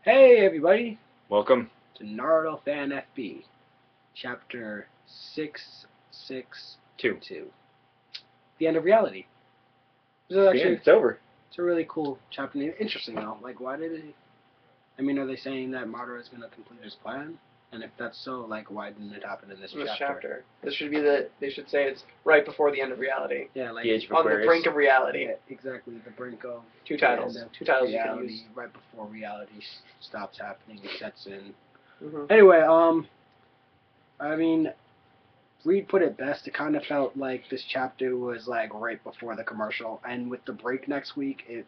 Hey everybody, Welcome. to NarutoFanFB Chapter 662. The End of Reality. This is actually, It's over. it's a really cool chapter. Interesting though. Like, why did it... I mean, are they saying that Madara is going to complete his plan? And if that's so, like, why didn't it happen in this chapter? This should be they should say it's right before the end of reality. Yeah, like, The Age of on Aquarius. the brink of reality. yeah, exactly, the brink of... Two titles. Two titles you can reality, use. right before reality stops happening, it sets in. Mm-hmm. Anyway, I mean, Reed put it best. It kind of felt like this chapter was like right before the commercial, and with the break next week, it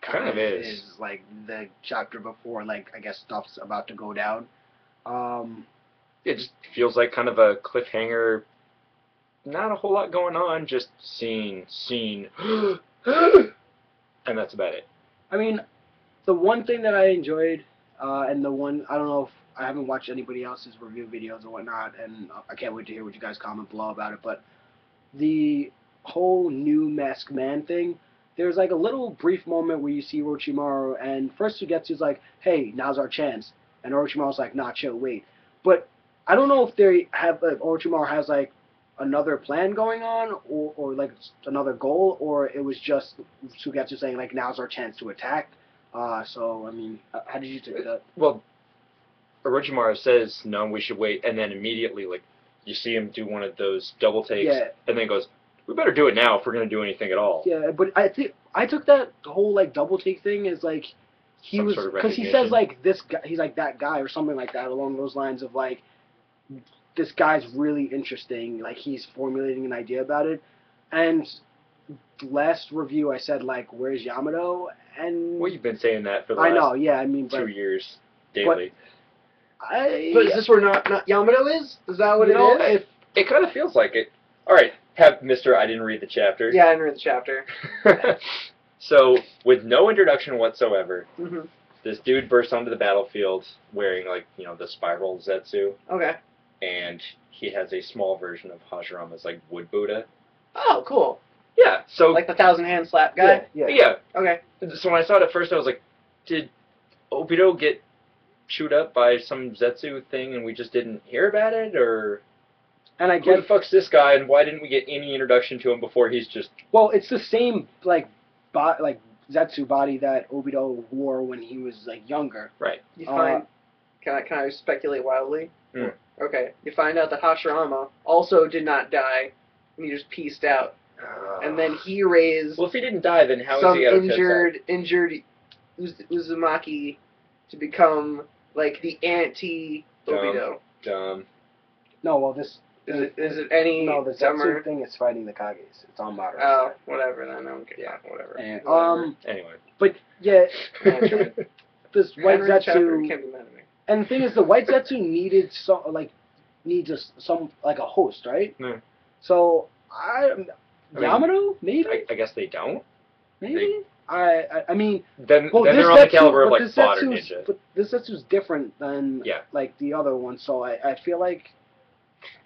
kind of is like the chapter before, like, I guess stuff's about to go down. It just feels like kind of a cliffhanger. Not a whole lot going on. Just scene, and that's about it. I mean, the one thing that I enjoyed, and the one, I don't know if I haven't watched anybody else's review videos or whatnot, and I can't wait to hear what you guys comment below about it, but the whole new masked man thing, there's like a little brief moment where you see Orochimaru, and first Sugetsu's like, hey, now's our chance, and Orochimaru's like, nah, chill, wait. But I don't know if they have, Orochimaru has like another plan going on, or like another goal, or it was just Sugetsu saying like, now's our chance to attack. So I mean, how did you take that? Well, Orochimaru says, no, we should wait, and then immediately, like, you see him do one of those double takes, and then goes, we better do it now if we're going to do anything at all. Yeah, but I took that whole like double take thing as like he was, because he says like this guy, he's like that guy or something like that along those lines of like, this guy's really interesting, like he's formulating an idea about it. And last review I said like, where's Yamato? And well, you've been saying that for the I last know, yeah, I mean, 2 years daily. But is this where not Yamato is? Is that what it is? It kind of feels like it. All right, have Mr. I didn't read the chapter. Yeah, I didn't read the chapter. So, with no introduction whatsoever, mm-hmm. This dude bursts onto the battlefield wearing, like, you know, the spiral Zetsu. Okay. And he has a small version of Hashirama's, like, wood Buddha. Oh, cool. Yeah, so... like the 1,000-hand slap guy? Yeah. Okay. So when I saw it at first, I was like, did Obito get chewed up by some Zetsu thing and we just didn't hear about it, or... And I who guess... the fuck's this guy, and why didn't we get any introduction to him before he's just... Well, it's the same, like Zetsu body that Obito wore when he was, like, younger. Right. You find... Can I speculate wildly? Mm. Okay. You find out that Hashirama also did not die, and he just pieced out. And then he raised... Well, if he didn't die, then how some is he injured Uzumaki to become, like, the anti-Obito. Dumb. No, well, this... Is it any no, the dumber? Zetsu thing is fighting the Kages. It's on Madara. Oh, whatever then. Okay, yeah, whatever. And, whatever. Anyway. But yeah, Anyway. this white Zetsu. Can't be mad at me. And the thing is, the white Zetsu needed needs a host, right? Mm. So Yamato, mean, maybe. I guess they don't. Maybe. I mean. Then well, they're on the caliber of like Fodder Ninja. But this Zetsu's different than like the other one, so I feel like.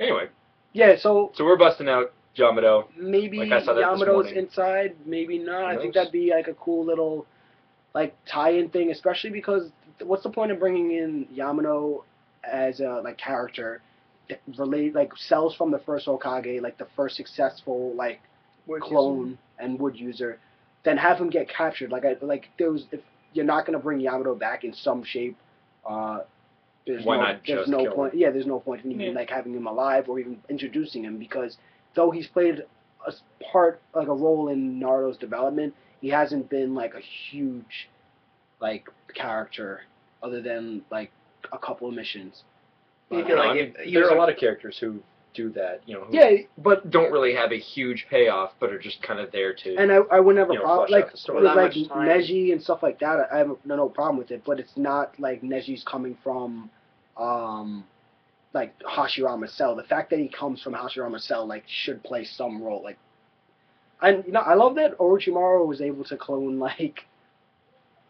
Anyway. Yeah, so we're busting out Yamato. Maybe like I saw that Yamato's inside, maybe not. I think that'd be like a cool little like tie-in thing, especially because what's the point of bringing in Yamato as a like character like cells from the first Hokage, like the first successful like clone and wood user, then have him get captured. If you're not gonna bring Yamato back in some shape, there's no point. Yeah, there's no point in even like having him alive or even introducing him, because though he's played a role in Naruto's development, he hasn't been like a huge like character other than like a couple of missions. But, there are a lot of characters who do that, you know, who but don't really have a huge payoff, but are just kind of there to. And I would never like Neji and stuff like that. I have no problem with it, but it's not like Neji's coming from, like Hashirama's cell. The fact that he comes from Hashirama's cell like should play some role. Like, and I love that Orochimaru was able to clone make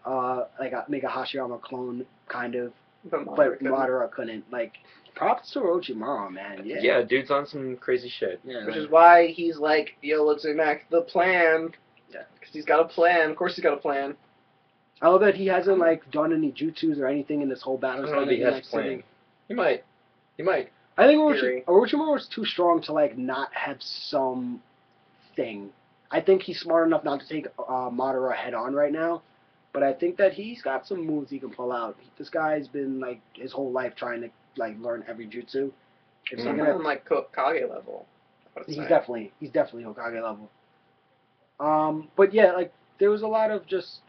a Hashirama clone kind of, but Madara couldn't. Like, props to Orochimaru, man. Yeah, dude's on some crazy shit. Yeah, which is why he's like, yo, let's enact the plan. Yeah, because he's got a plan. Of course, he's got a plan. I love that he hasn't like done any jutsus or anything in this whole battle. I don't know if he has planned. He might. He might. I think Orochimaru is too strong to like not have some thing. I think he's smart enough not to take Madara head on right now, but I think that he's got some moves he can pull out. This guy's been like his whole life trying to like learn every jutsu. If someone on like Kage level, he's definitely Hokage level. But yeah, like there was a lot of just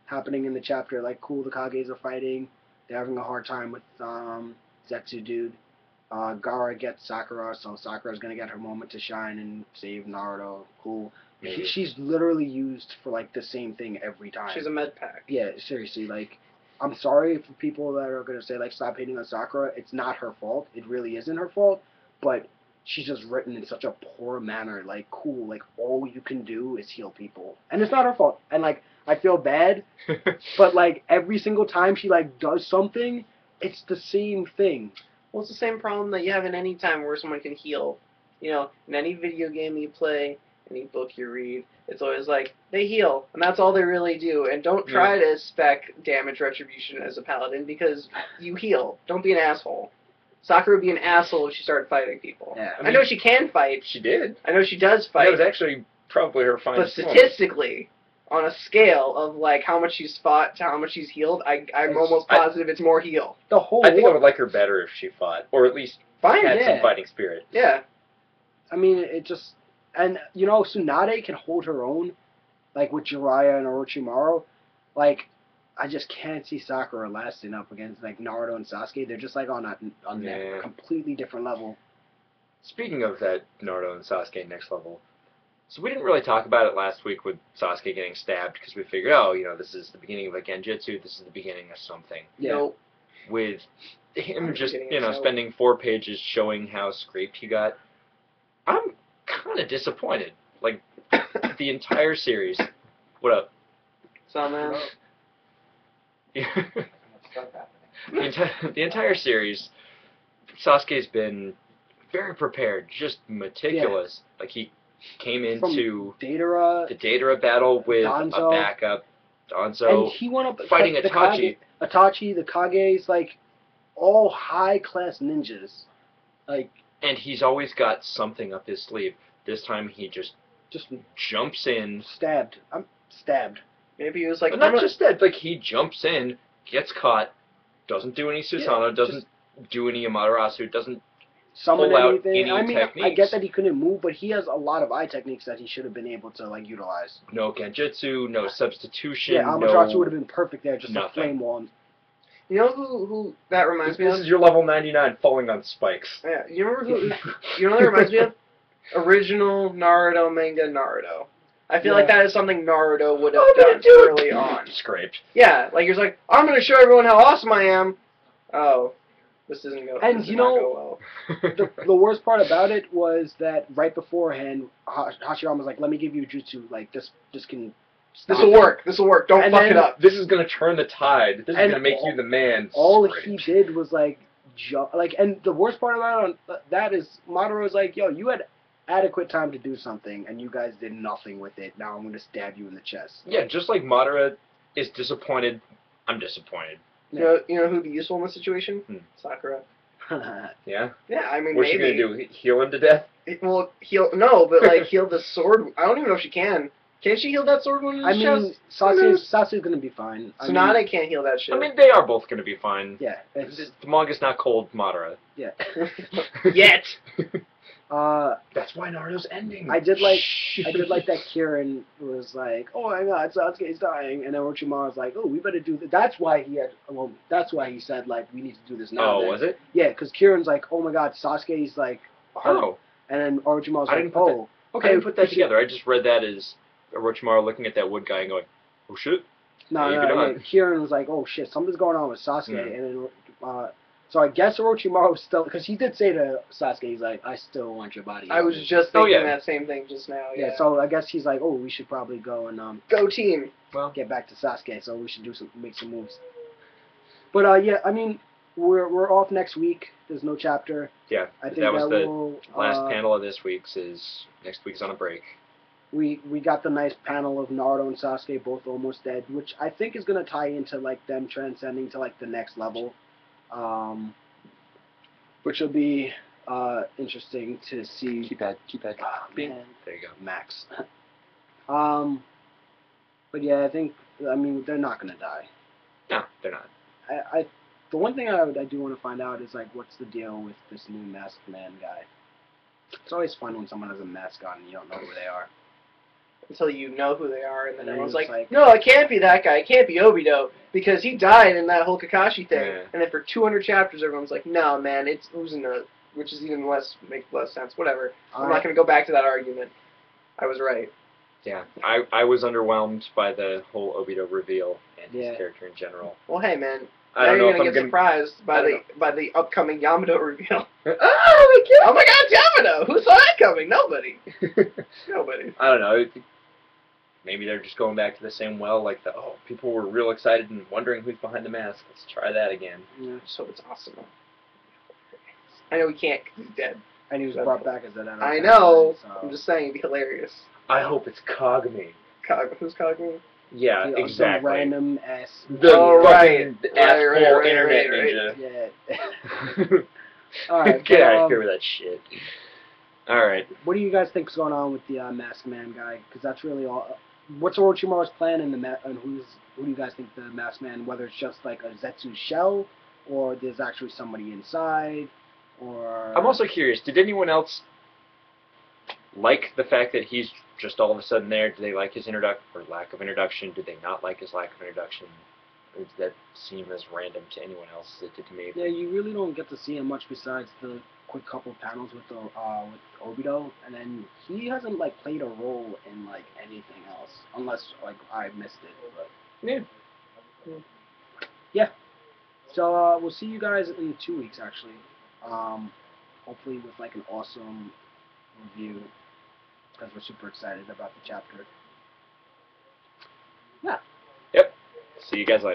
happening in the chapter. Like, cool, the Kages are fighting. They're having a hard time with Zetsu dude. Gaara gets Sakura, so Sakura's gonna get her moment to shine and save Naruto. Cool. She's literally used for like the same thing every time. She's a med pack. Yeah, seriously. Like, I'm sorry for people that are gonna say like stop hating on Sakura. It's not her fault. It really isn't her fault. But she's just written in such a poor manner. Like, cool. Like, all you can do is heal people, and it's not her fault. And like, I feel bad, but like every single time she like does something, it's the same thing. Well, it's the same problem that you have in any time where someone can heal. You know, in any video game you play, any book you read, it's always like, they heal, and that's all they really do. And don't try to spec damage retribution as a paladin, because you heal. Don't be an asshole. Sakura would be an asshole if she started fighting people. Yeah, I know she can fight. She did. I know she does fight. That was actually probably her finest But statistically, on a scale of like how much she's fought to how much she's healed, I'm almost positive it's more heal. I think I would like her better if she fought, or at least had some fighting spirit. Yeah. I mean, it just, and you know, Tsunade can hold her own, like with Jiraiya and Orochimaru. Like, I just can't see Sakura lasting up against like Naruto and Sasuke. They're just like on a completely different level. Speaking of that Naruto and Sasuke next level. So we didn't really talk about it last week with Sasuke getting stabbed because we figured, oh, you know, this is the beginning of a Genjutsu, this is the beginning of something. Yeah. Nope. With him just, you know, spending 4 pages showing how scraped he got, I'm kind of disappointed. Like, the entire series. What up? So, man. The entire series, Sasuke's been very prepared, just meticulous. Yeah. Like, he came into the Deidara battle with Danzo. A backup, Danzo, and he went up fighting Itachi. Itachi, the Kages, like, all high-class ninjas. Like, and he's always got something up his sleeve. This time he just jumps in. Stabbed. I'm stabbed. Maybe he was like... But not just that, like, he jumps in, gets caught, doesn't do any Susanoo, doesn't do any Amaterasu, doesn't summon pull out anything. any techniques. I get that he couldn't move, but he has a lot of eye techniques that he should have been able to like utilize. No Genjutsu, no substitution. Yeah, Amaterasu would have been perfect there, just nothing. a flame wall. You know who that reminds me of? This is your level 99 falling on spikes. Yeah, you remember who? You know what that reminds me of? Original Naruto manga Naruto. I feel like that is something Naruto would have done early on. Scraped. Yeah, like he's like, I'm gonna show everyone how awesome I am. Oh. This isn't going. And you know, the worst part about it was that right beforehand, Hashirama was like, "Let me give you jutsu. Like this can. This will work. This will work. Don't fuck it up. This is gonna turn the tide. This is gonna make you the man." All he did was like, and the worst part about that is Madara was like, "Yo, you had adequate time to do something, and you guys did nothing with it. Now I'm gonna stab you in the chest." Yeah, just like Madara is disappointed, I'm disappointed. You know who'd be useful in this situation? Sakura. Yeah? Yeah, I mean, what's she gonna do? Heal him to death? Well, no, but like heal the sword. I don't even know if she can. Can she heal that sword wound in his chest? Sasuke's gonna be fine. Tsunade can't heal that shit. I mean, they are both gonna be fine. Yeah. The manga's not cold, Madara. Yeah. Yet. That's why Naruto's ending. I did like that Kirin was like, "Oh my God, Sasuke's dying," and then Orochimaru was like, "Oh, we better do that." That's why he said like, "We need to do this now." Oh, was it? Yeah, because Kirin's like, "Oh my God, Sasuke's like hurt," and then Orochimaru's like, "Oh, okay." I didn't put that together. I just read that as Orochimaru looking at that wood guy and going, "Oh shit." No, Kirin was like, "Oh shit, something's going on with Sasuke," and then. So I guess Orochimaru still, because he did say to Sasuke, he's like, "I still want your body." I was just thinking that same thing just now. Yeah. So I guess he's like, "Oh, we should probably go and go team. Well, get back to Sasuke. So we should make some moves." But yeah, I mean, we're off next week. There's no chapter. Yeah, I think that was the last panel of this week's. Next week's on a break. we got the nice panel of Naruto and Sasuke both almost dead, which I think is gonna tie into like them transcending to like the next level, which will be interesting to see. Keep that. Oh, Bing. man. There you go. Max. But yeah, I mean, they're not gonna die. No, they're not. The one thing I do want to find out is like, what's the deal with this new masked man guy? It's always fun when someone has a mask on and you don't know who they are. Until you know who they are, and then everyone's like, no, it can't be that guy. It can't be Obito, because he died in that whole Kakashi thing. Yeah. And then for 200 chapters, everyone's like, no, man, it's Uzuna, which is even makes less sense. Whatever. I'm not going to go back to that argument. I was right. Yeah, I was underwhelmed by the whole Obito reveal and his character in general. Well, hey, man. I don't know if I'm going to get surprised by the upcoming Yamato reveal. Oh my God, Yamato! Who saw that coming? Nobody. Nobody. I don't know. Maybe they're just going back to the same well, like people were real excited and wondering who's behind the mask. Let's try that again. Yeah. So it's awesome. I know he can't because he's dead. And he was brought back as an enemy. I know. So. I'm just saying, it'd be hilarious. I hope it's Kagami. Who's Kagami? Yeah, exactly. Some random ass. Right. Asshole internet ninja. Yeah. Alright. Get out of here with that shit. Alright. What do you guys think's going on with the Masked Man guy? Because that's really all. What's Orochimaru's plan in and who do you guys think the Masked Man? Whether it's just like a Zetsu shell, or there's actually somebody inside, or. I'm also curious. Did anyone else like the fact that he's just all of a sudden there? Do they like his lack of introduction? Did they not like his lack of introduction? Or did that seem as random to anyone else as it did to me? Yeah, you really don't get to see him much besides the quick couple panels with Obito, and then he hasn't like played a role in like anything else, unless like I missed it. But yeah. So we'll see you guys in 2 weeks actually. Hopefully with like an awesome review, because we're super excited about the chapter. Yeah. Yep. See you guys later.